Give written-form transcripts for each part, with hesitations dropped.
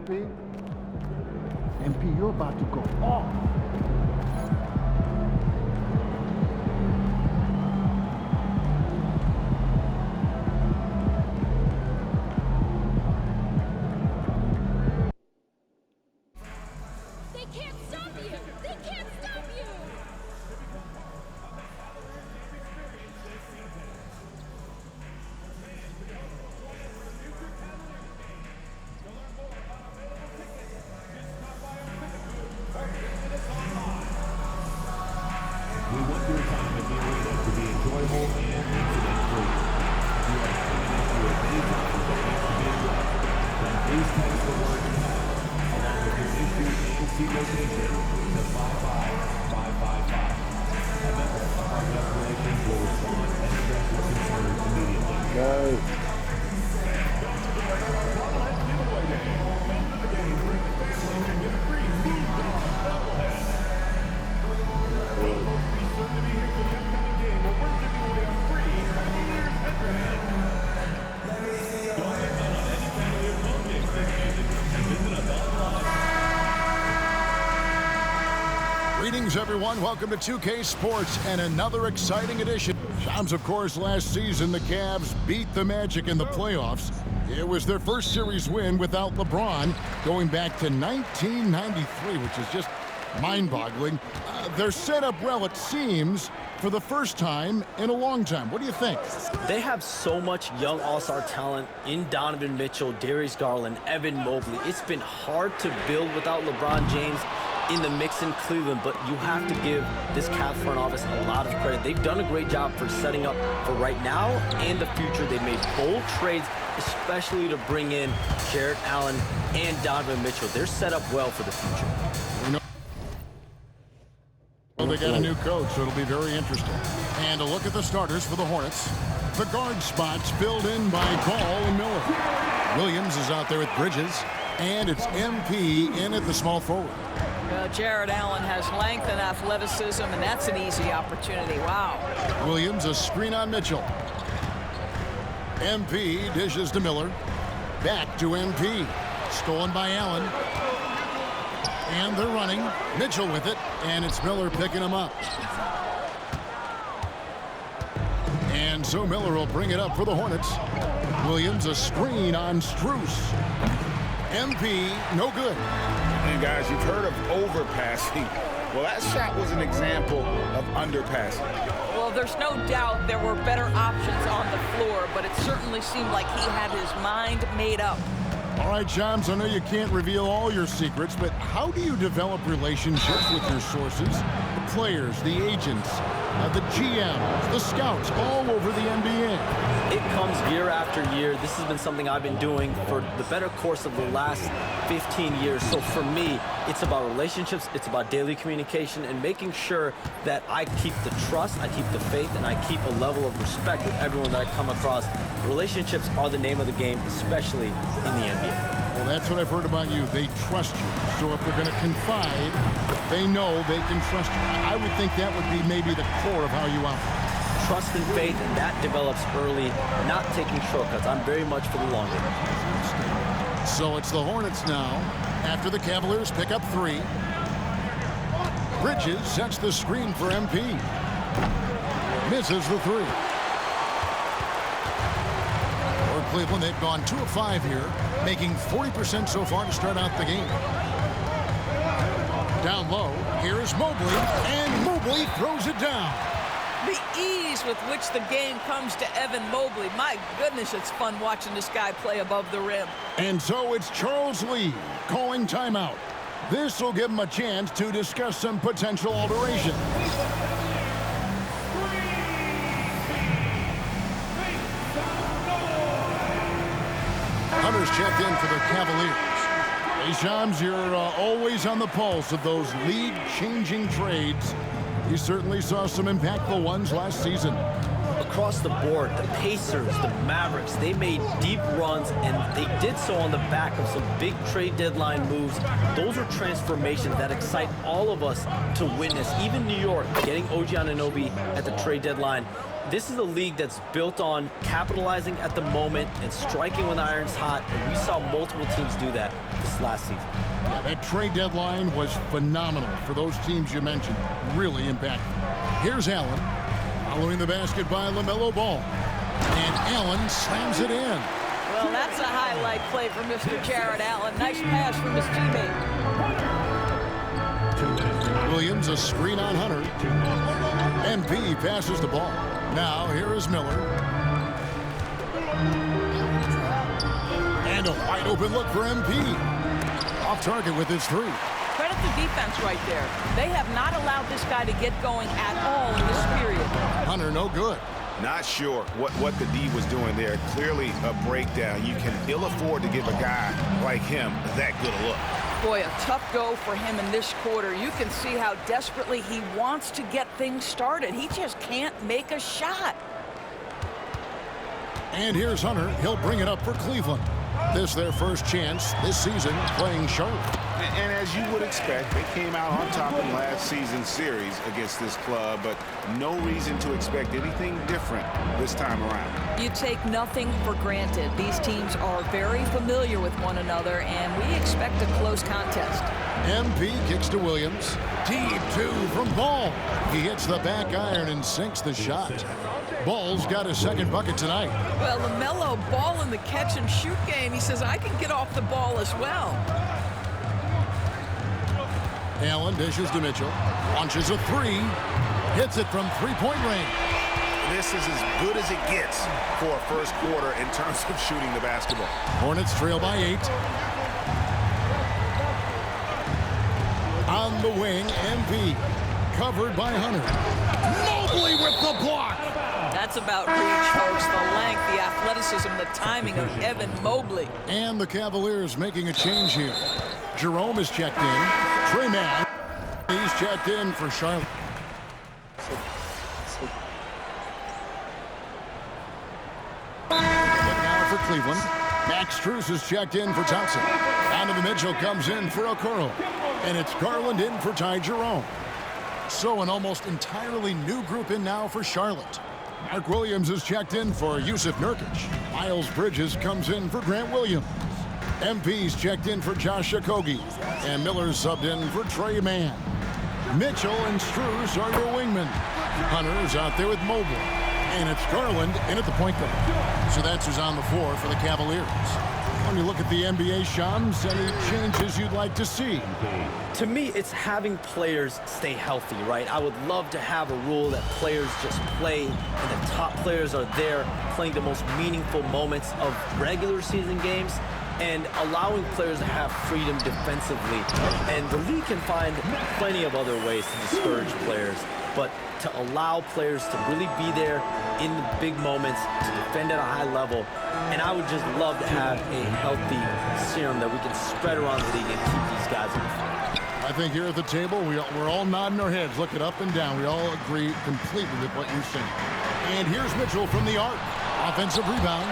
MP? MP, you're about to go off. They can't stop you! They can't stop you! We want your time at the arena to be enjoyable and incident-free. If you are experiencing any problems that needs to be addressed, then please text the word "help" along with your issue and seat location to 55555. A member of our guest relations will respond and address your concerns immediately. Greetings, everyone. Welcome to 2K Sports and another exciting edition. Shams, of course, last season, the Cavs beat the Magic in the playoffs. It was their first series win without LeBron, going back to 1993, which is just mind-boggling. They're set up well, it seems, for the first time in a long time. What do you think? They have so much young all-star talent in Donovan Mitchell, Darius Garland, Evan Mobley. It's been hard to build without LeBron James in the mix in Cleveland, but you have to give this Cavs front office a lot of credit. They've done a great job for setting up for right now and the future. They made bold trades, especially to bring in Jarrett Allen and Donovan Mitchell. They're set up well for the future. Well, they got a new coach, so it'll be very interesting. And a look at the starters for the Hornets. The guard spots filled in by Gall and Miller. Williams is out there with Bridges, and it's MP in at the small forward. Jarrett Allen has length and athleticism, and that's an easy opportunity. Wow. Williams, a screen on Mitchell. MP dishes to Miller. Back to MP. Stolen by Allen. And they're running. Mitchell with it, and it's Miller picking him up. And so Miller will bring it up for the Hornets. Williams, a screen on Strus. MP, no good. And guys, you've heard of overpassing. Well, that shot was an example of underpassing. Well, there's no doubt there were better options on the floor, but it certainly seemed like he had his mind made up. All right, Shams, I know you can't reveal all your secrets, but how do you develop relationships with your sources? The players, the agents, the GMs, the scouts, all over the NBA. It comes year after year. This has been something I've been doing for the better course of the last 15 years. So for me, it's about relationships, it's about daily communication, and making sure that I keep the trust, I keep the faith, and I keep a level of respect with everyone that I come across. Relationships are the name of the game, especially in the NBA. Well, that's what I've heard about you. They trust you. So if they're going to confide, they know they can trust you. I would think that would be maybe the core of how you operate. Trust and faith, and that develops early, not taking shortcuts. I'm very much for the long game. So it's the Hornets now, after the Cavaliers pick up 3. Bridges sets the screen for MP. Misses the 3. For Cleveland, they've gone 2 of 5 here, making 40% so far to start out the game. Down low, here's Mobley, and Mobley throws it down. The ease with which the game comes to Evan Mobley. My goodness, it's fun watching this guy play above the rim. And so it's Charles Lee calling timeout. This will give him a chance to discuss some potential alteration. Hunter's checked in for the Cavaliers. Hey, Shams, you're always on the pulse of those league-changing trades. You certainly saw some impactful ones last season. Across the board, the Pacers, the Mavericks, they made deep runs, and they did so on the back of some big trade deadline moves. Those are transformations that excite all of us to witness. Even New York, getting OG Anunoby at the trade deadline. This is a league that's built on capitalizing at the moment and striking when the iron's hot, and we saw multiple teams do that this last season. Yeah, that trade deadline was phenomenal for those teams you mentioned. Really impactful. Here's Allen. Following the basket by LaMelo Ball. And Allen slams it in. Well, that's a highlight play for Mr. Jared Allen. Nice pass from his teammate. Williams, a screen on Hunter. MP passes the ball. Now, here is Miller. And a wide open look for MP. Off target with his three. Credit the defense right there. They have not allowed this guy to get going at all in this period. Hunter, no good. Not sure what the D was doing there. Clearly a breakdown. You can ill afford to give a guy like him that good a look. Boy, a tough go for him in this quarter. You can see how desperately he wants to get things started. He just can't make a shot. And here's Hunter. He'll bring it up for Cleveland. This their first chance this season playing Charlotte. And as you would expect, they came out on top in last season's series against this club, but no reason to expect anything different this time around. You take nothing for granted. These teams are very familiar with one another, and we expect a close contest. MP kicks to Williams. Deep two from Ball. He hits the back iron and sinks the shot. Ball's got his second bucket tonight. Well, LaMelo Ball in the catch-and-shoot game. He says, I can get off the ball as well. Allen dishes to Mitchell. Launches a three. Hits it from three-point range. This is as good as it gets for a first quarter in terms of shooting the basketball. Hornets trail by 8. On the wing, MP. Covered by Hunter. Mobley with the block. That's about reach, folks. The length, the athleticism, the timing of Evan Mobley. And the Cavaliers making a change here. Jerome is checked in. Trey Mann, he's checked in for Charlotte. But now for Cleveland. Max Strus is checked in for Thompson. Donovan Mitchell comes in for Okoro. And it's Garland in for Ty Jerome. So an almost entirely new group in now for Charlotte. Mark Williams is checked in for Yusuf Nurkic. Miles Bridges comes in for Grant Williams. MP's checked in for Josh Okogie. And Miller's subbed in for Trey Mann. Mitchell and Strus are your wingmen. Hunter's out there with Mobley. And it's Garland in at the point guard. So that's who's on the floor for the Cavaliers. When you look at the NBA, Shams, any changes you'd like to see? To me, it's having players stay healthy, right? I would love to have a rule that players just play and the top players are there playing the most meaningful moments of regular season games and allowing players to have freedom defensively. And the league can find plenty of other ways to discourage players, but to allow players to really be there in the big moments, to defend at a high level. And I would just love to have a healthy serum that we can spread around the league and keep these guys on the floor. I think here at the table, we're all nodding our heads, looking up and down. We all agree completely with what you're saying. And here's Mitchell from the arc. Offensive rebound.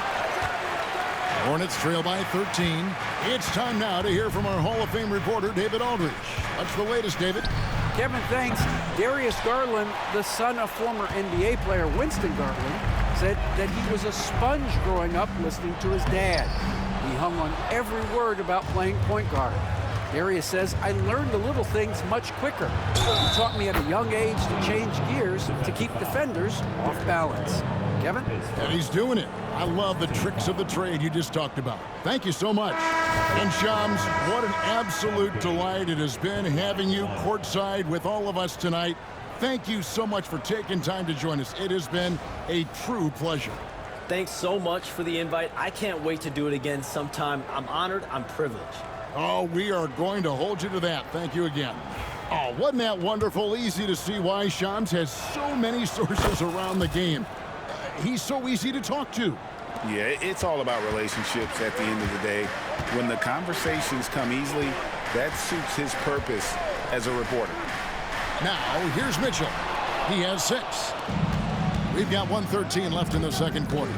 Hornets trail by 13. It's time now to hear from our Hall of Fame reporter, David Aldridge. What's the latest, David? Kevin, thanks. Darius Garland, the son of former NBA player Winston Garland, said that he was a sponge growing up listening to his dad. He hung on every word about playing point guard. Darius says, I learned the little things much quicker. He taught me at a young age to change gears to keep defenders off balance. Kevin? And he's doing it. I love the tricks of the trade you just talked about. Thank you so much. And Shams, what an absolute delight it has been having you courtside with all of us tonight. Thank you so much for taking time to join us. It has been a true pleasure. Thanks so much for the invite. I can't wait to do it again sometime. I'm honored. I'm privileged. Oh, we are going to hold you to that. Thank you again. Oh, wasn't that wonderful? Easy to see why Shams has so many sources around the game. He's so easy to talk to. Yeah, it's all about relationships at the end of the day. When the conversations come easily, that suits his purpose as a reporter. Now, here's Mitchell. He has 6. We've got 1:13 left in the second quarter.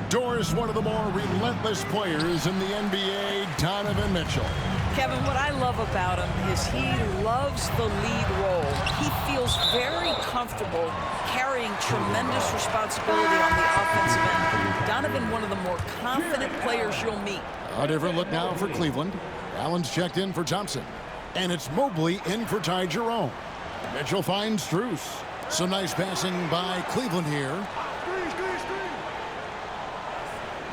Doris, one of the more relentless players in the NBA, Donovan Mitchell. Kevin, what I love about him is he loves the lead role. He feels very comfortable carrying tremendous responsibility on the offensive end. Donovan, one of the more confident players you'll meet. A different look now for Cleveland. Allen's checked in for Thompson. And it's Mobley in for Ty Jerome. Mitchell finds Strus. Some nice passing by Cleveland here.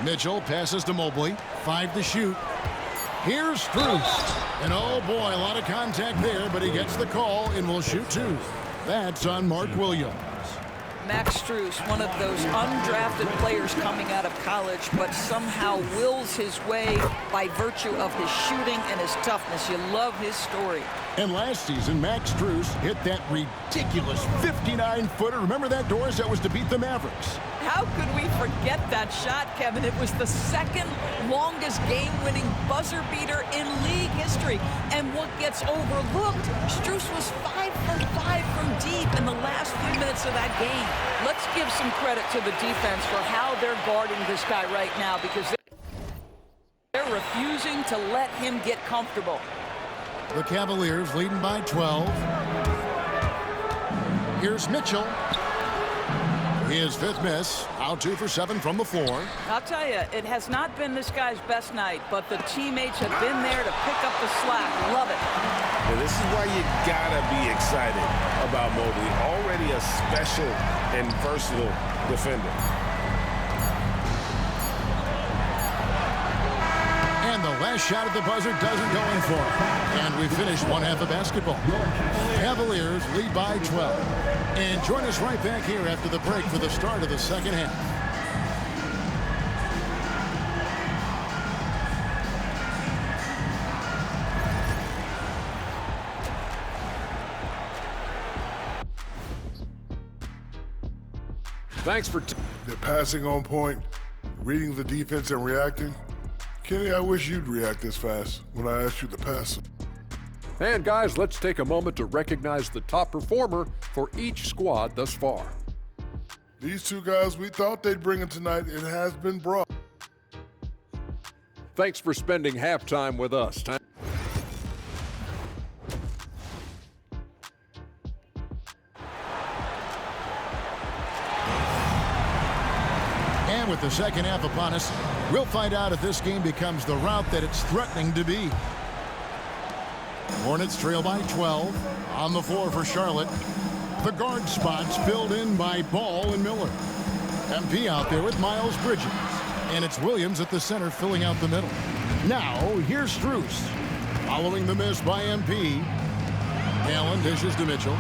Mitchell passes to Mobley. 5 to shoot. Here's Strus. And oh boy, a lot of contact there, but he gets the call and will shoot 2. That's on Mark Williams. Max Strus, one of those undrafted players coming out of college, but somehow wills his way by virtue of his shooting and his toughness. You love his story. And last season, Max Strus hit that ridiculous 59-footer. Remember that, Doris? That was to beat the Mavericks. How could we forget that shot, Kevin? It was the second longest game-winning buzzer beater in league history. And what gets overlooked, Strus was 5 for 5 from deep in the last few minutes of that game. Let's give some credit to the defense for how they're guarding this guy right now, because they're refusing to let him get comfortable. The Cavaliers leading by 12. Here's Mitchell. His 5th miss. Out 2 for 7 from the floor. I'll tell you, it has not been this guy's best night, but the teammates have been there to pick up the slack. Love it. And this is why you gotta be excited about Mobley. Already a special and versatile defender. And the last shot at the buzzer doesn't go in for him. And we finish one half of basketball. Cavaliers lead by 12. And join us right back here after the break for the start of the second half. Thanks for they're passing on point, reading the defense and reacting. Kenny, I wish you'd react this fast when I asked you to pass. And guys, let's take a moment to recognize the top performer for each squad thus far. These 2 guys we thought they'd bring in tonight, it has been brought. Thanks for spending halftime with us. And with the second half upon us, we'll find out if this game becomes the route that it's threatening to be. Hornets trail by 12. On the floor for Charlotte. The guard spots filled in by Ball and Miller. MP out there with Miles Bridges. And it's Williams at the center filling out the middle. Now, here's Strus. Following the miss by MP. Allen dishes to Mitchell.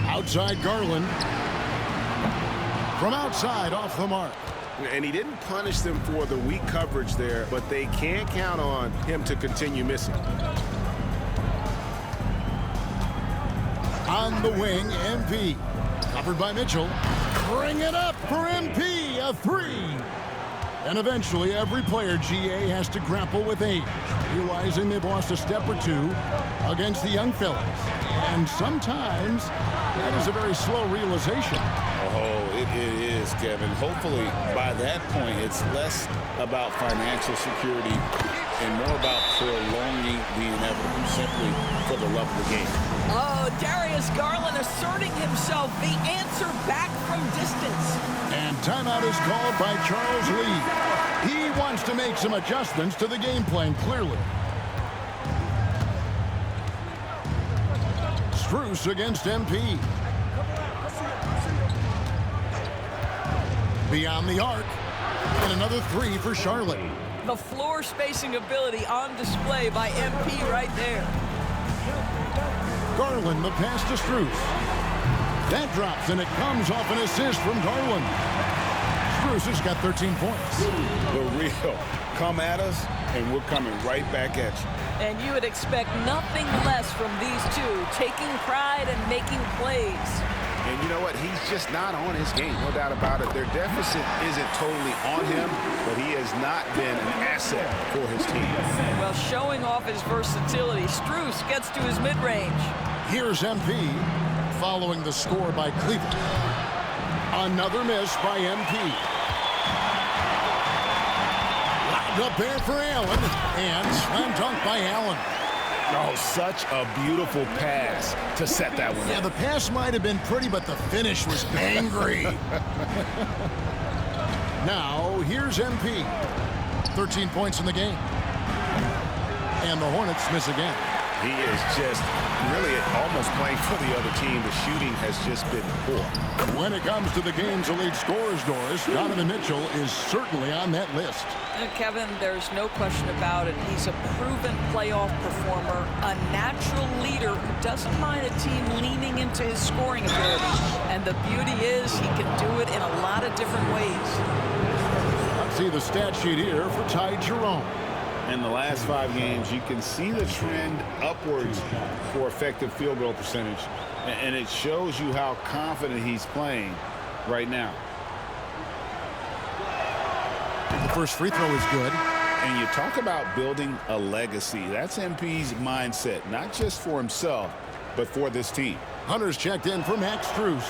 Outside Garland. From outside, off the mark. And he didn't punish them for the weak coverage there, but they can't count on him to continue missing. On the wing, MP. Covered by Mitchell. Bring it up for MP. A 3. And eventually, every player, GA, has to grapple with age, realizing they've lost a step or 2 against the young fellas. And sometimes, that is a very slow realization. Oh, it is, Kevin. Hopefully, by that point, it's less about financial security and more about prolonging the inevitable, simply for the love of the game. Oh, Darius Garland asserting himself, the answer back from distance. And timeout is called by Charles Lee. He wants to make some adjustments to the game plan, clearly. Strus against MP. Beyond the arc. And another 3 for Charlotte. The floor spacing ability on display by MP right there. Garland, the pass to Strus. That drops, and it comes off an assist from Garland. Strus has got 13 points. The real. Come at us, and we're coming right back at you. And you would expect nothing less from these 2, taking pride and making plays. And you know what? He's just not on his game, no doubt about it. Their deficit isn't totally on him, but he has not been an asset for his team. Well, showing off his versatility, Strus gets to his mid-range. Here's MP following the score by Cleveland. Another miss by MP. Lobbed up there for Allen, and slam dunk by Allen. Oh, such a beautiful pass to set that one Yeah, up. the pass might have been pretty, but the finish was angry. Now, here's MP. 13 points in the game. And the Hornets miss again. He is just really almost playing for the other team. The shooting has just been poor. When it comes to the game's elite scorers, Doris, Donovan Mitchell is certainly on that list. Kevin, there's no question about it. He's a proven playoff performer, a natural leader who doesn't mind a team leaning into his scoring ability. And the beauty is he can do it in a lot of different ways. Let's see the stat sheet here for Ty Jerome. In the last 5 games, you can see the trend upwards for effective field goal percentage. And it shows you how confident he's playing right now. The first free throw is good. And you talk about building a legacy. That's MP's mindset, not just for himself, but for this team. Hunter's checked in for Max Strus.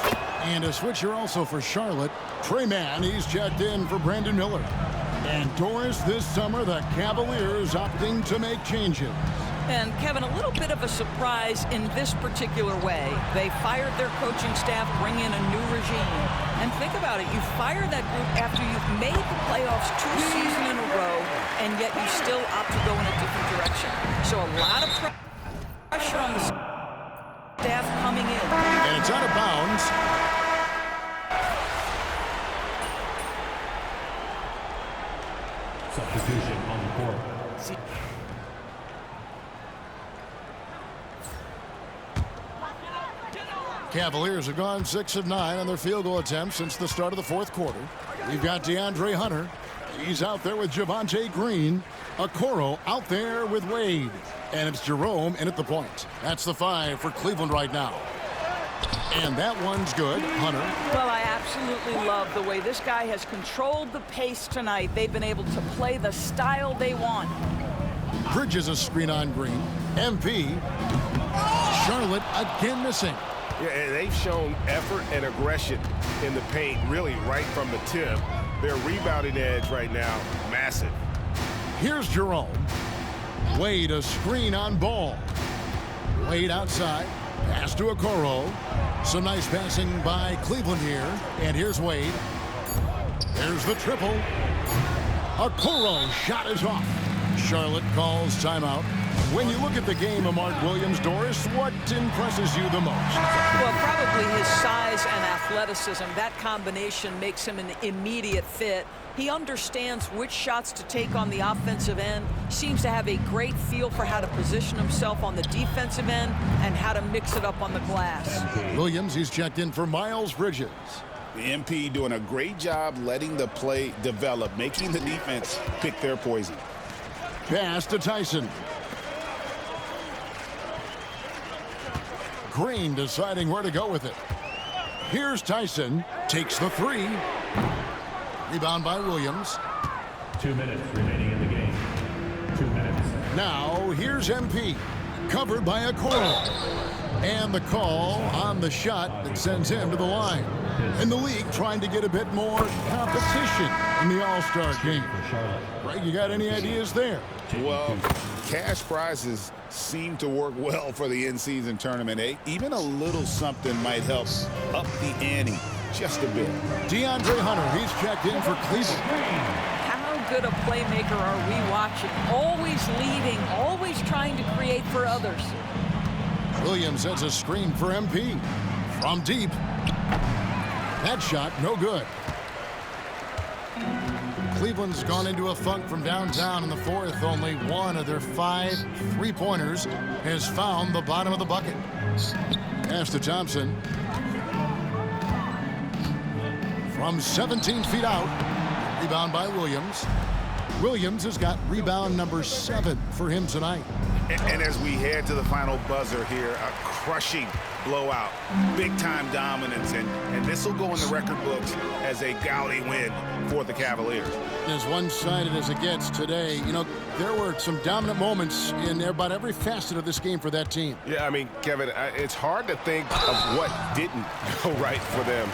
And a switcher also for Charlotte. Trey Mann, he's checked in for Brandon Miller. And Doris, this summer, the Cavaliers opting to make changes. And Kevin, a little bit of a surprise in this particular way. They fired their coaching staff, bring in a new regime. And think about it, you fire that group after you've made the playoffs 2 seasons in a row, and yet you still opt to go in a different direction. So a lot of pressure on the staff coming in. And it's out of bounds. Substitution on the court. Cavaliers have gone 6 of 9 on their field goal attempts since the start of the fourth quarter. We've got DeAndre Hunter. He's out there with Javonte Green. Okoro out there with Wade. And it's Jerome in at the point. That's the 5 for Cleveland right now. And that one's good. Hunter. Well, I absolutely love the way this guy has controlled the pace tonight. They've been able to play the style they want. Bridges a screen on Green. MP. Charlotte again missing. Yeah, and they've shown effort and aggression in the paint, really right from the tip. Their rebounding edge right now, massive. Here's Jerome. Wade a screen on Ball. Wade outside. Pass to Okoro. Some nice passing by Cleveland here. And here's Wade. There's the triple. Okoro shot is off. Charlotte calls timeout. When you look at the game of Mark Williams, Doris, what impresses you the most? Well, probably his size and athleticism. That combination makes him an immediate fit. He understands which shots to take on the offensive end, seems to have a great feel for how to position himself on the defensive end and how to mix it up on the glass. Williams, he's checked in for Miles Bridges. The MP doing a great job letting the play develop, making the defense pick their poison. Pass to Tyson. Green deciding where to go with it. Here's Tyson. Takes the 3. Rebound by Williams. 2 minutes remaining in the game. 2 minutes. Now, here's MP. Covered by Okoro. And the call on the shot that sends him to the line. And the league trying to get a bit more competition in the All-Star game. Right, you got any ideas there? Well, cash prizes seem to work well for the in-season tournament. Even a little something might help up the ante just a bit. DeAndre Hunter, he's checked in for Cleveland. How good a playmaker are we watching? Always leading, always trying to create for others. Williams sets a screen for MP. From deep. That shot, no good. Cleveland's gone into a funk from downtown in the fourth. Only one of their 5 3-pointers has found the bottom of the bucket. Pass to Thompson. From 17 feet out. Rebound by Williams. Williams has got rebound number 7 for him tonight. And as we head to the final buzzer here, a crushing blowout, big-time dominance, and this will go in the record books as a gaudy win for the Cavaliers. As one-sided as it gets today, you know, there were some dominant moments in about every facet of this game for that team. Yeah, I mean, Kevin, it's hard to think of what didn't go right for them.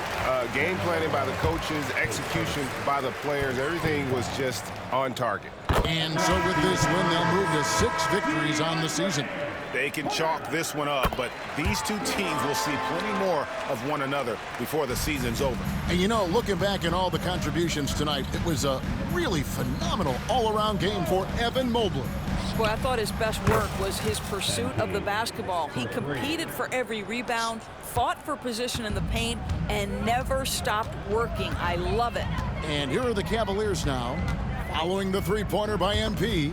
Game planning by the coaches, execution by the players, everything was just on target. And so with this win, they'll move to 6 victories on the season. They can chalk this one up, but these two teams will see plenty more of one another before the season's over. And you know, looking back at all the contributions tonight, it was a really phenomenal all-around game for Evan Mobley. Boy, I thought his best work was his pursuit of the basketball. He competed for every rebound, fought for position in the paint, and never stopped working. I love it. And here are the Cavaliers now, following the three-pointer by MP.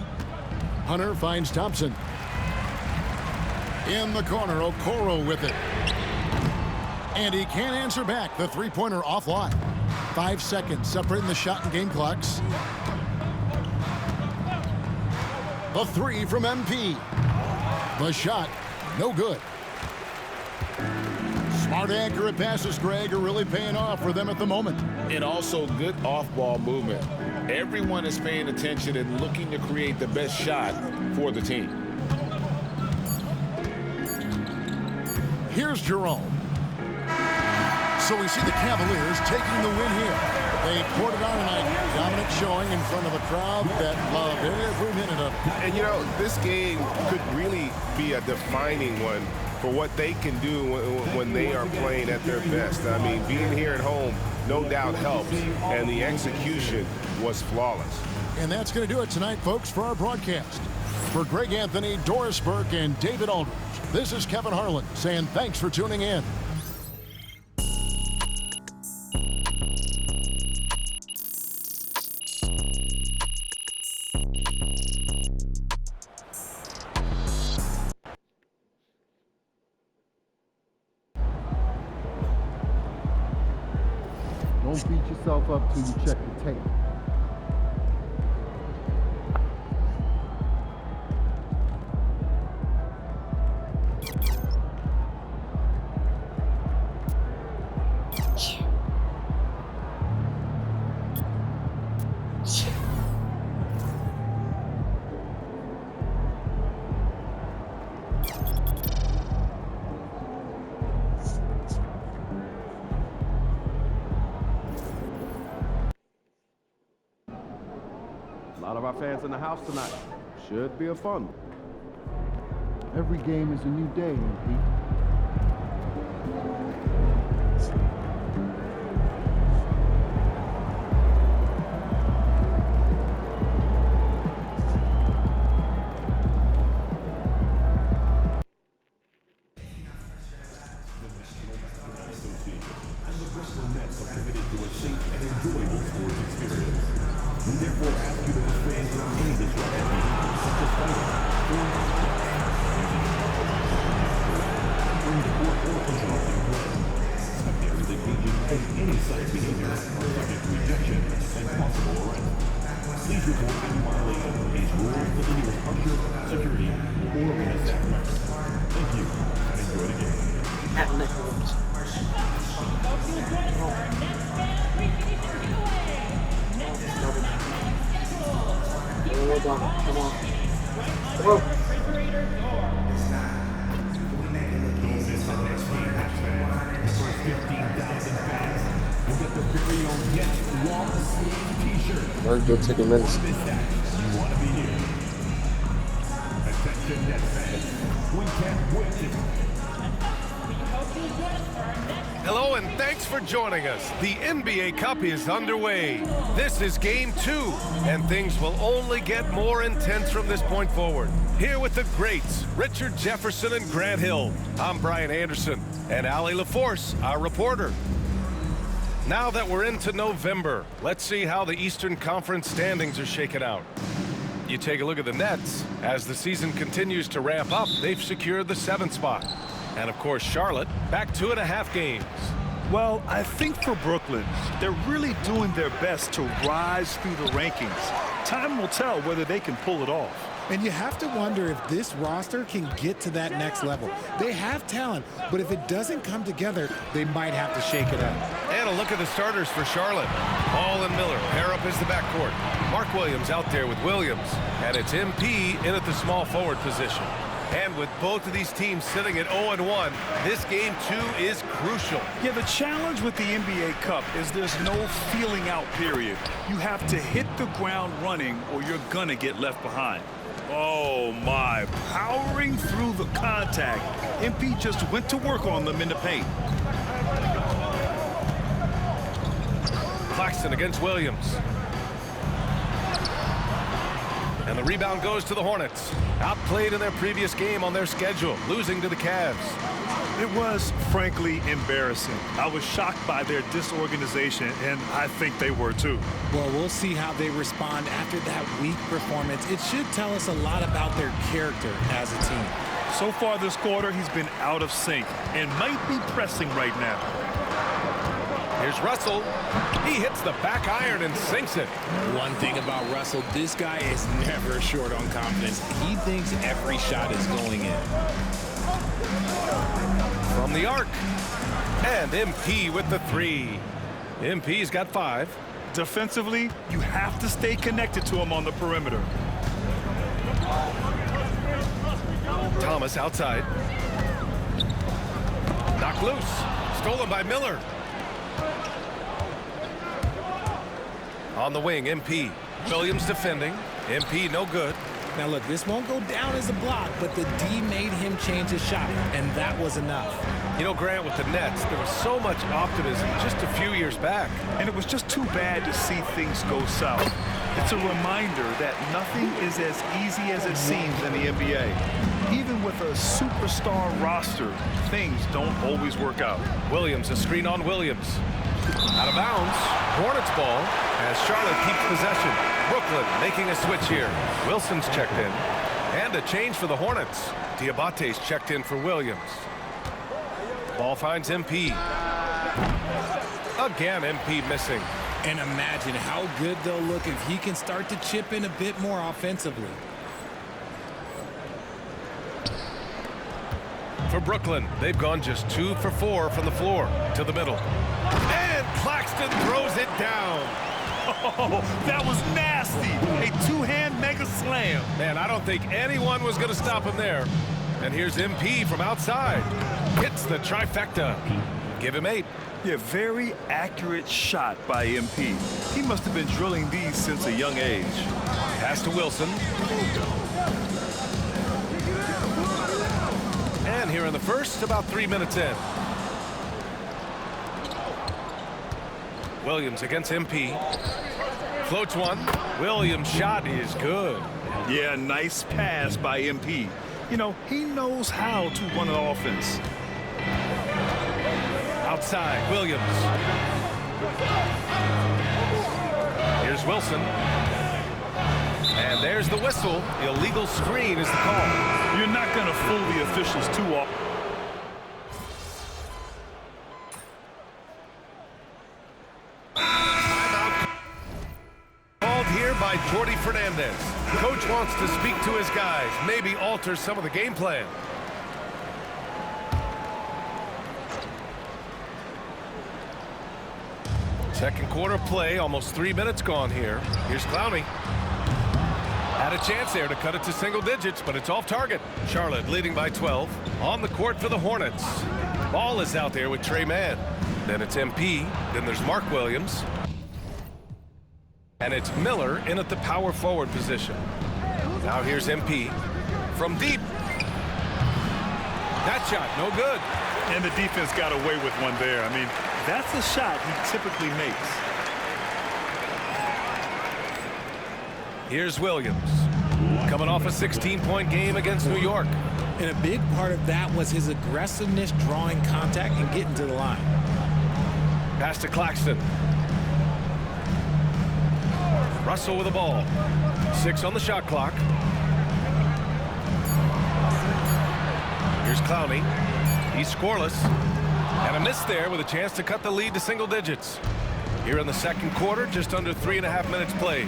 Hunter finds Thompson. In the corner, Okoro with it. And he can't answer back. The three-pointer offline. 5 seconds separating the shot and game clocks. The three from MP. The shot, no good. Smart, accurate passes, Greg, are really paying off for them at the moment. And also good off-ball movement. Everyone is paying attention and looking to create the best shot for the team. Here's Jerome. So we see the Cavaliers taking the win here. They poured it on tonight. Dominant showing in front of a crowd that loved every minute of it. And, you know, this game could really be a defining one for what they can do when they are playing at their best. I mean, being here at home no doubt helps, and the execution was flawless. And that's going to do it tonight, folks, for our broadcast. For Greg Anthony, Doris Burke, and David Aldridge, this is Kevin Harlan saying thanks for tuning in. Don't beat yourself up till you check the tape. A lot of our fans in the house tonight. Should be a fun. Every game is a new day, MP. Go take a minute. Hello and thanks for joining us. The NBA Cup is underway. This is Game 2, and things will only get more intense from this point forward. Here with the greats, Richard Jefferson and Grant Hill. I'm Brian Anderson, and Allie LaForce, our reporter. Now that we're into November, let's see how the Eastern Conference standings are shaken out. You take a look at the Nets. As the season continues to ramp up, they've secured the 7th spot. And of course, Charlotte, back 2.5 games. Well, I think for Brooklyn, they're really doing their best to rise through the rankings. Time will tell whether they can pull it off. And you have to wonder if this roster can get to that next level. They have talent, but if it doesn't come together, they might have to shake it up. And a look at the starters for Charlotte. Hall and Miller pair up as the backcourt. Mark Williams out there with Williams. And it's MP in at the small forward position. And with both of these teams sitting at 0-1, this game, too, is crucial. Yeah, the challenge with the NBA Cup is there's no feeling out period. You have to hit the ground running or you're going to get left behind. Oh, my. Powering through the contact. MP just went to work on them in the paint. Claxton against Williams. And the rebound goes to the Hornets. Outplayed in their previous game on their schedule, losing to the Cavs. It was, frankly, embarrassing. I was shocked by their disorganization, and I think they were too. Well, we'll see how they respond after that weak performance. It should tell us a lot about their character as a team. So far this quarter, he's been out of sync and might be pressing right now. Here's Russell. He hits the back iron and sinks it. One thing about Russell, this guy is never short on confidence. He thinks every shot is going in. From the arc. And MP with the three. MP's got 5. Defensively, you have to stay connected to him on the perimeter. Thomas outside. Knocked loose. Stolen by Miller. On the wing, MP. Williams defending. MP no good. Now look, this won't go down as a block, but the D made him change his shot, and that was enough. You know, Grant, with the Nets, there was so much optimism just a few years back. And it was just too bad to see things go south. It's a reminder that nothing is as easy as it seems in the NBA. Even with a superstar roster, things don't always work out. Williams, a screen on Williams. Out of bounds. Hornets ball as Charlotte keeps possession. Brooklyn making a switch here. Wilson's checked in. And a change for the Hornets. Diabate's checked in for Williams. Ball finds MP. Again, MP missing. And imagine how good they'll look if he can start to chip in a bit more offensively. For Brooklyn, they've gone just 2 for 4 from the floor to the middle. And Claxton throws it down. Oh, that was nasty. A two-hand mega slam. Man, I don't think anyone was going to stop him there. And here's MP from outside. Hits the trifecta. Give him 8. Yeah, very accurate shot by MP. He must have been drilling these since a young age. Pass to Wilson. And here in the first, about 3 minutes in. Williams against MP. Floats one. Williams' shot is good. Yeah, nice pass by MP. You know, he knows how to run an offense. Outside, Williams. Here's Wilson. And there's the whistle. Illegal screen is the call. You're not going to fool the officials too often. Called here by Jordi Fernandez. Coach wants to speak to his guys, maybe alter some of the game plan. Second quarter play, almost 3 minutes gone here. Here's Clowney. Had a chance there to cut it to single digits, but it's off target. Charlotte leading by 12. On the court for the Hornets. Ball is out there with Trey Mann. Then it's MP. Then there's Mark Williams. And it's Miller in at the power forward position. Now here's MP. From deep. That shot, no good. And the defense got away with one there. I mean, that's a shot he typically makes. Here's Williams. Coming off a 16-point game against New York. And a big part of that was his aggressiveness, drawing contact and getting to the line. Pass to Claxton. Russell with the ball. 6 on the shot clock. Here's Clowney. He's scoreless. And a miss there with a chance to cut the lead to single digits. Here in the second quarter, just under 3.5 minutes played.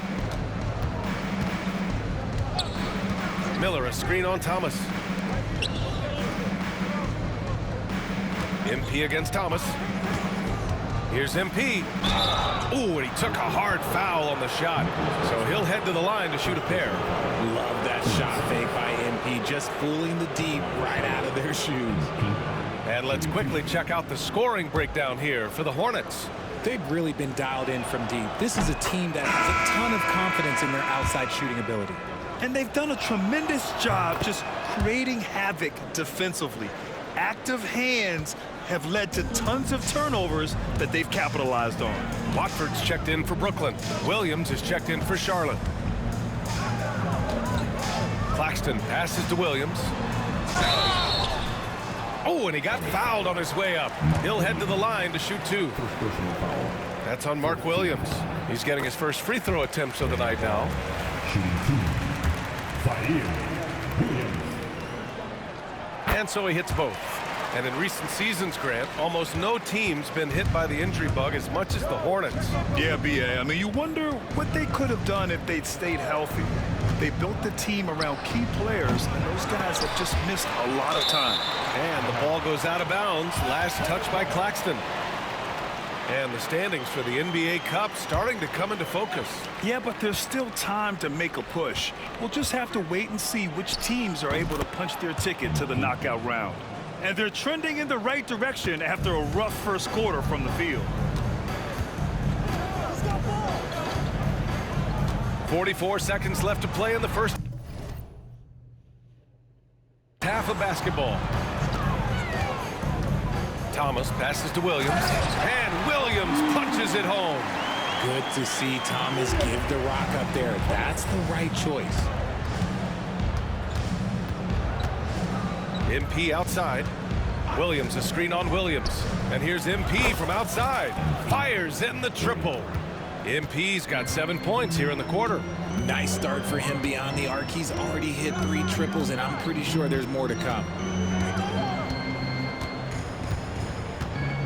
Miller, a screen on Thomas. MP against Thomas. Here's MP. Ooh, and he took a hard foul on the shot. So he'll head to the line to shoot a pair. Love that shot fake by MP. He just fooling the deep right out of their shoes. And let's quickly check out the scoring breakdown here for the Hornets. They've really been dialed in from deep. This is a team that has a ton of confidence in their outside shooting ability. And they've done a tremendous job just creating havoc defensively. Active hands have led to tons of turnovers that they've capitalized on. Watford's checked in for Brooklyn. Williams is checked in for Charlotte. Claxton passes to Williams. Oh, and he got fouled on his way up. He'll head to the line to shoot 2. That's on Mark Williams. He's getting his first free throw attempts of the night now. Shooting 2, Williams. And so he hits both. And in recent seasons, Grant, almost no team's been hit by the injury bug as much as the Hornets. Yeah, B.A. I mean, you wonder what they could have done if they'd stayed healthy. They built the team around key players, and those guys have just missed a lot of time. And the ball goes out of bounds. Last touch by Claxton. And the standings for the NBA Cup starting to come into focus. Yeah, but there's still time to make a push. We'll just have to wait and see which teams are able to punch their ticket to the knockout round. And they're trending in the right direction after a rough first quarter from the field. 44 seconds left to play in the first half of basketball. Thomas passes to Williams, and Williams punches it home. Good to see Thomas give the rock up there. That's the right choice. MP outside. Williams, a screen on Williams. And here's MP from outside. Fires in the triple. MP's got 7 points here in the quarter. Nice start for him beyond the arc. He's already hit 3 triples, and I'm pretty sure there's more to come.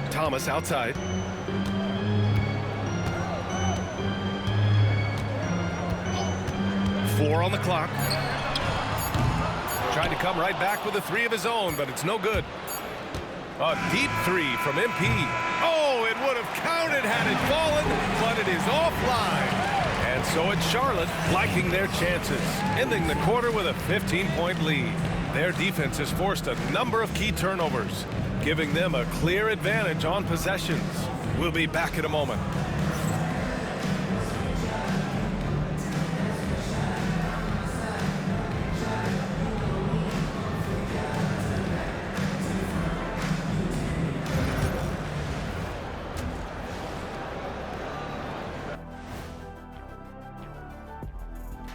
Thomas outside. Four on the clock. Tried to come right back with a 3 of his own, but it's no good. A deep 3 from MP. Oh, it would have counted had it fallen, but it is offline. And so it's Charlotte liking their chances, ending the quarter with a 15-point lead. Their defense has forced a number of key turnovers, giving them a clear advantage on possessions. We'll be back in a moment.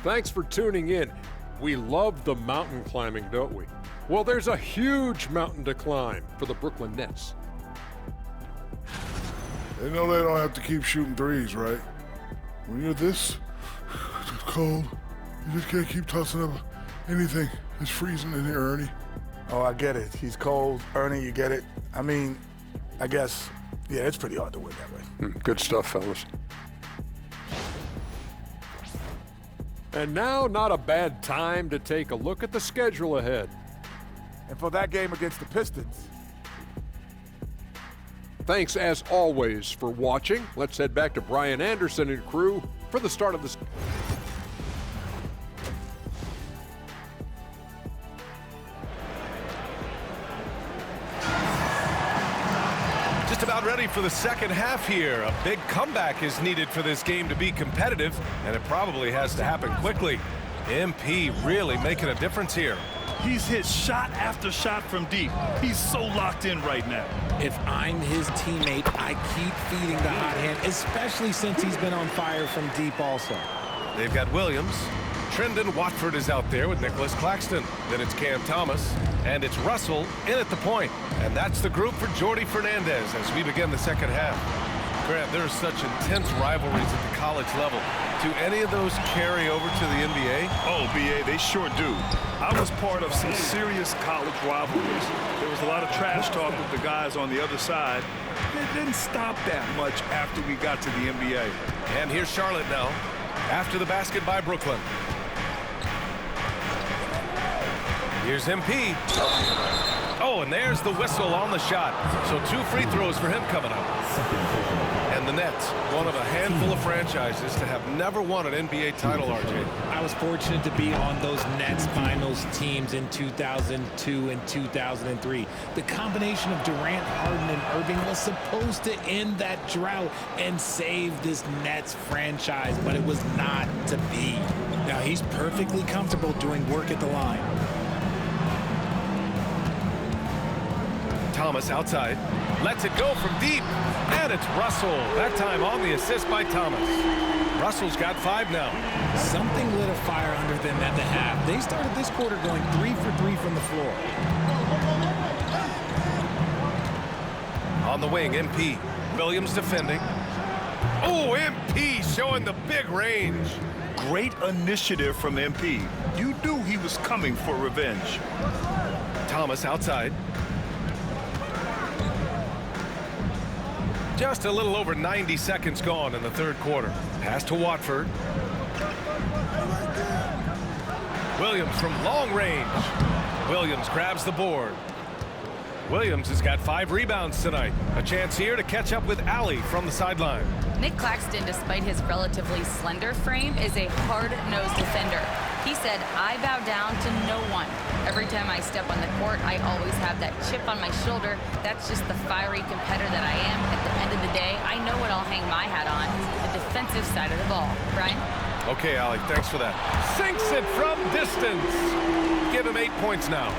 Thanks for tuning in. We love the mountain climbing, don't we? Well, there's a huge mountain to climb for the Brooklyn Nets. They know they don't have to keep shooting threes, right? When you're this cold, you just can't keep tossing up anything. It's freezing in here, Ernie. Oh, I get it. He's cold. Ernie, you get it. I mean, I guess, yeah, it's pretty hard to win that way. Good stuff, fellas. And now, not a bad time to take a look at the schedule ahead. And for that game against the Pistons. Thanks, as always, for watching. Let's head back to Brian Anderson and crew for the start of this. Just about ready for the second half here. A big comeback is needed for this game to be competitive, and it probably has to happen quickly. MP really making a difference here. He's hit shot after shot from deep. He's so locked in right now. If I'm his teammate, I keep feeding the hot hand, especially since he's been on fire from deep also. They've got Williams. Trendon Watford is out there with Nicholas Claxton. Then it's Cam Thomas. And it's Russell in at the point. And that's the group for Jordi Fernandez as we begin the second half. Grant, there's such intense rivalries at the college level. Do any of those carry over to the NBA? Oh, B.A., they sure do. I was part of some serious college rivalries. There was a lot of trash talk with the guys on the other side. It didn't stop that much after we got to the NBA. And here's Charlotte now, after the basket by Brooklyn. Here's MP. Oh, and there's the whistle on the shot. So 2 free throws for him coming up. And the Nets, one of a handful of franchises to have never won an NBA title, RJ. I was fortunate to be on those Nets finals teams in 2002 and 2003. The combination of Durant, Harden, and Irving was supposed to end that drought and save this Nets franchise, but it was not to be. Now he's perfectly comfortable doing work at the line. Thomas outside, lets it go from deep, and it's Russell. That time on the assist by Thomas. Russell's got 5 now. Something lit a fire under them at the half. They started this quarter going 3 for 3 from the floor. On the wing, MP. Williams defending. Oh, MP showing the big range. Great initiative from MP. You knew he was coming for revenge. Thomas outside. Just a little over 90 seconds gone in the third quarter. Pass to Watford. Williams from long range. Williams grabs the board. Williams has got 5 rebounds tonight. A chance here to catch up with Allie from the sideline. Nick Claxton, despite his relatively slender frame, is a hard-nosed defender. He said, "I bow down to no one. Every time I step on the court, I always have that chip on my shoulder. That's just the fiery competitor that I am. At the end of the day, I know what I'll hang my hat on, the defensive side of the ball." Brian? Okay, Allie, thanks for that. Sinks it from distance. Give him 8 points now.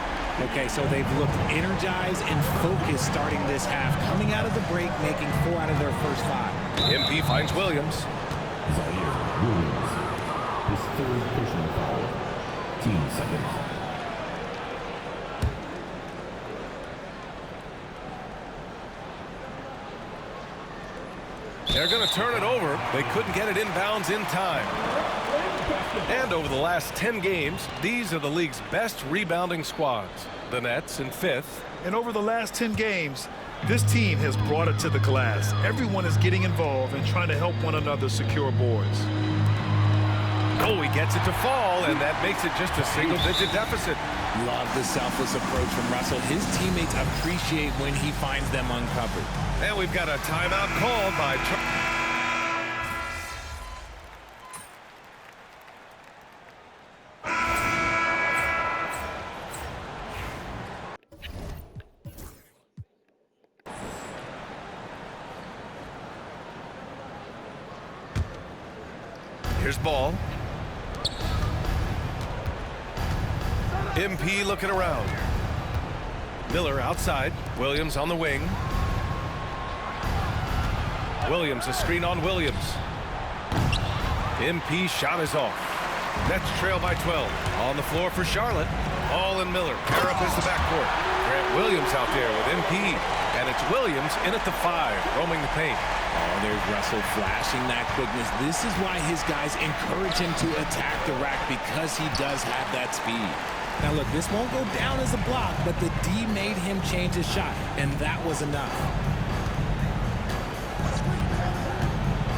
Okay, so they've looked energized and focused starting this half, coming out of the break, making 4 out of their first 5. MP finds Williams. Zaire Williams. His 3rd personal foul. Team seconds. They're going to turn it over. They couldn't get it inbounds in time. And over the last 10 games, these are the league's best rebounding squads. The Nets in 5th. And over the last 10 games, this team has brought it to the glass. Everyone is getting involved and trying to help one another secure boards. Oh, he gets it to fall, and that makes it just a single-digit deficit. Love the selfless approach from Russell. His teammates appreciate when he finds them uncovered. And we've got a timeout called by... Here's ball. MP looking around. Miller outside. Williams on the wing. Williams, a screen on Williams. MP shot is off. Nets trail by 12. On the floor for Charlotte. All in Miller. Pair up is the backcourt. Grant Williams out there with MP. And it's Williams in at the 5, roaming the paint. Oh, there's Russell flashing that quickness. This is why his guys encourage him to attack the rack, because he does have that speed. Now look, this won't go down as a block, but the D made him change his shot, and that was enough.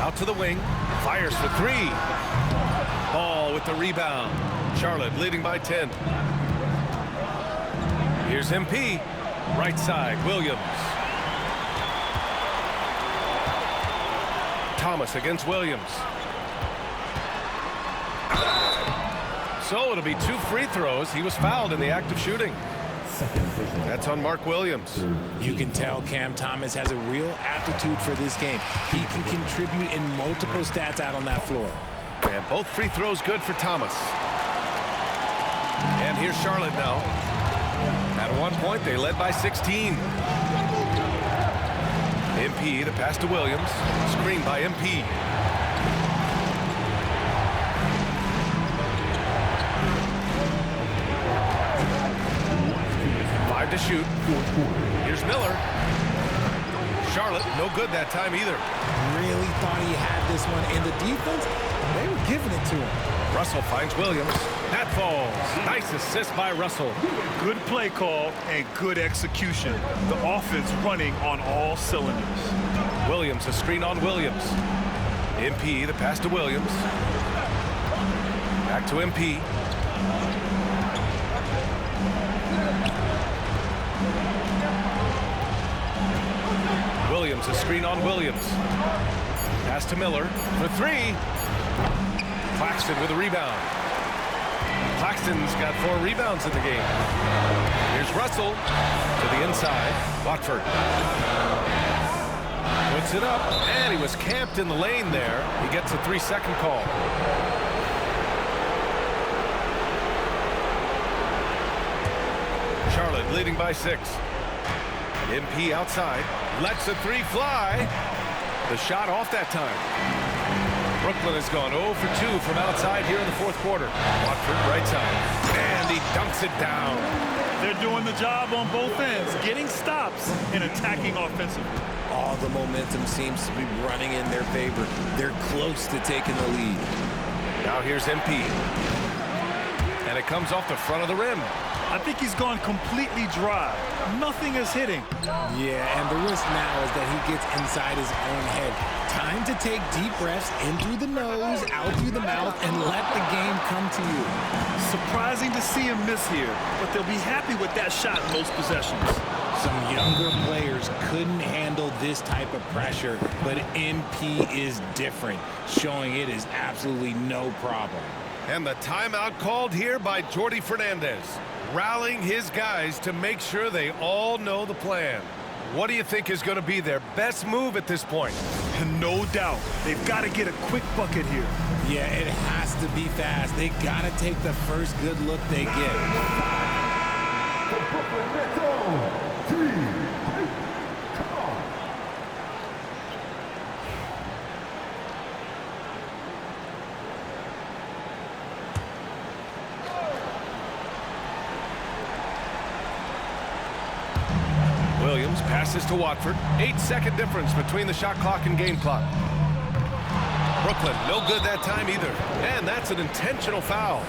Out to the wing, fires for 3. Ball with the rebound. Charlotte leading by 10. Here's MP. Right side, Williams. Thomas against Williams. So it'll be 2 free throws. He was fouled in the act of shooting. That's on Mark Williams. You can tell Cam Thomas has a real aptitude for this game. He can contribute in multiple stats out on that floor. And both free throws good for Thomas. And here's Charlotte now. At one point, they led by 16. MP, the pass to Williams. Screen by MP. To shoot. Here's Miller. Charlotte, no good that time either. Really thought he had this one in the defense. They were giving it to him. Russell finds Williams. That falls. Nice assist by Russell. Good play call and good execution. The offense running on all cylinders. Williams, a screen on Williams. MP, the pass to Williams. Back to MP. Williams, a screen on Williams. Pass to Miller for three. Claxton with a rebound. Claxton's got 4 rebounds in the game. Here's Russell to the inside. Watford puts it up, and he was camped in the lane there. He gets a 3-second call. Charlotte leading by 6. MP outside, lets a 3 fly. The shot off that time. Brooklyn has gone 0 for 2 from outside here in the 4th quarter. Watford right side, and he dunks it down. They're doing the job on both ends, getting stops and attacking offensively. All the momentum seems to be running in their favor. They're close to taking the lead. Now here's MP. And it comes off the front of the rim. I think he's gone completely dry. Nothing is hitting. Yeah, and the risk now is that he gets inside his own head. Time to take deep breaths in through the nose, out through the mouth, and let the game come to you. Surprising to see him miss here, but they'll be happy with that shot in most possessions. Some younger players couldn't handle this type of pressure, but MP is different, showing it is absolutely no problem. And the timeout called here by Jordi Fernandez, rallying his guys to make sure they all know the plan. What do you think is going to be their best move at this point? No doubt. They've got to get a quick bucket here. Yeah, it has to be fast. They got to take the first good look they get. Williams passes to Watford. 8-second difference between the shot clock and game clock. Brooklyn, no good that time either. And that's an intentional foul.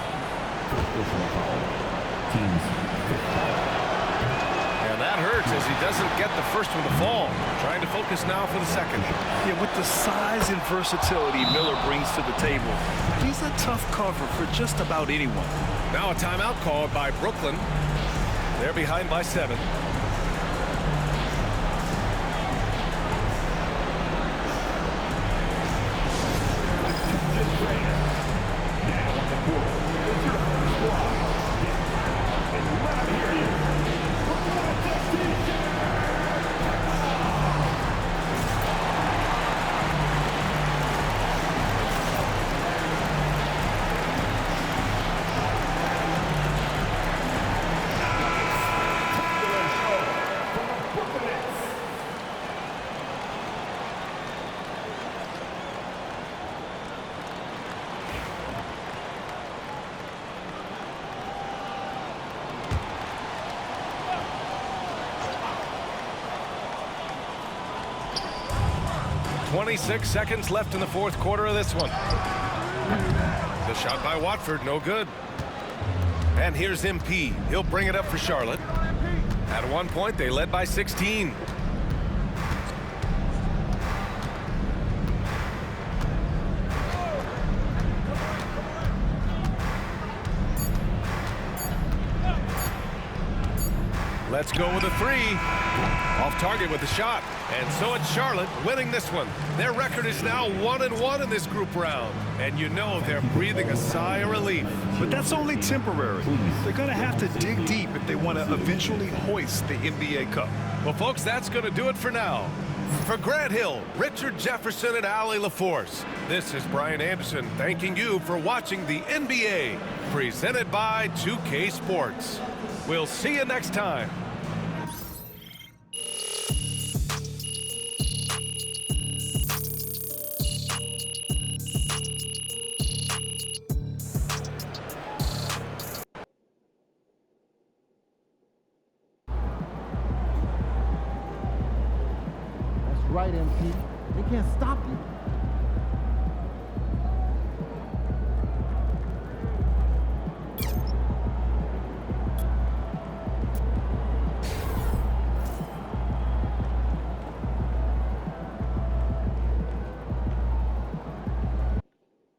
And that hurts as he doesn't get the first one to fall. Trying to focus now for the second. Yeah, with the size and versatility Miller brings to the table, he's a tough cover for just about anyone. Now a timeout called by Brooklyn. They're behind by 7. .26 seconds left in the 4th quarter of this one. The shot by Watford, no good. And here's MP. He'll bring it up for Charlotte. At one point, they led by 16. Let's go with a 3. Off target with the shot. And so it's Charlotte winning this one. Their record is now 1-1 in this group round. And you know they're breathing a sigh of relief. But that's only temporary. They're going to have to dig deep if they want to eventually hoist the NBA Cup. Well, folks, that's going to do it for now. For Grant Hill, Richard Jefferson, and Allie LaForce, this is Brian Anderson thanking you for watching the NBA, presented by 2K Sports. We'll see you next time. Right, MP. They can't stop you.